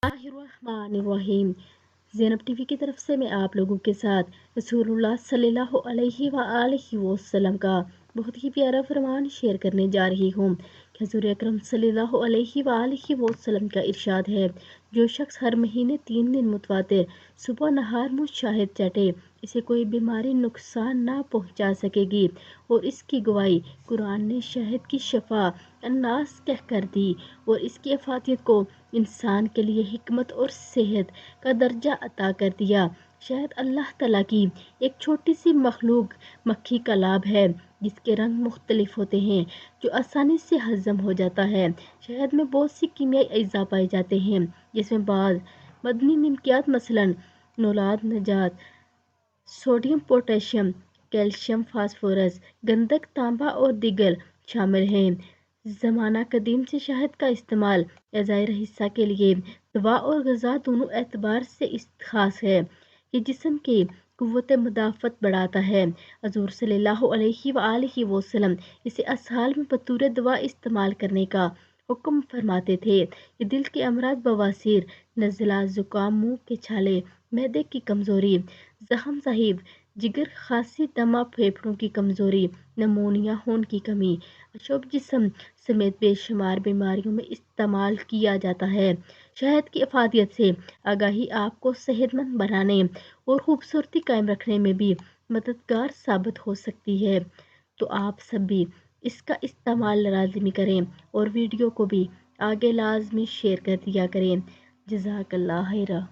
बिस्मिल्लाहिर्रहमानिर्रहीम। ज़ैनब टीवी की तरफ से मैं आप लोगों के साथ रसूलुल्लाह सल्लल्लाहु अलैहि वआलिहि वसल्लम का बहुत ही प्यारा फरमान शेयर करने जा रही हूँ। हुज़ूर अकरम सल्लल्लाहु अलैहि वआलिहि वसल्लम का इरशाद है, जो शख्स हर महीने 3 दिन मुतवातिर सुबह नहार मुँह शहद चाटे, इसे कोई बीमारी नुकसान ना पहुँचा सकेगी। और इसकी गवाही कुरान ने शहद की शफा अन्नास कह कर दी और इसकी अफादियत को इंसान के लिए हिकमत और सेहत का दर्जा अता कर दिया। शहद अल्लाह तआला की एक छोटी सी मखलूक मक्खी का लाभ है, जिसके रंग मुख्तलिफ होते हैं, जो आसानी से हजम हो जाता है। शहद में बहुत सी कीमियाई अज्जा पाए जाते हैं, जिसमें बाद मदनी निमकियात मसलन नौलाद नजात, सोडियम पोटेशियम, कैल्शियम फास्फोरस, गंधक तांबा और दीगर शामिल हैं। ज़माना कदीम से शहद का इस्तेमाल ग़िज़ाई हिस्सा के लिए दवा और ग़िज़ा दोनों एतबार से ख़ास है। ये जिस्म की क़ुव्वत मुदाफ़त बढ़ाता है। हुज़ूर सल्लल्लाहु अलैहि वआलिहि वसल्लम इसे असहाल में बतौर दवा इस्तेमाल करने का हुक्म फरमाते थे। ये दिल के अमराज बवासीर, नज़ला, ज़ुकाम, मुँह के छाले, मैदे की कमज़ोरी, ज़ख्म साहिब, जिगर, खांसी, दमा, फेफड़ों की कमज़ोरी, नमूनिया, खून की कमी, अशुभ जिस्म समेत बेशुमार बीमारियों में इस्तेमाल किया जाता है। शहद की अफादियत से आगाही आपको सेहतमंद बनाने और खूबसूरती कायम रखने में भी मददगार साबित हो सकती है। तो आप सब भी इसका इस्तेमाल लाज़मी करें और वीडियो को भी आगे लाजमी शेयर कर दिया करें। जज़ाकल्लाह खैरा।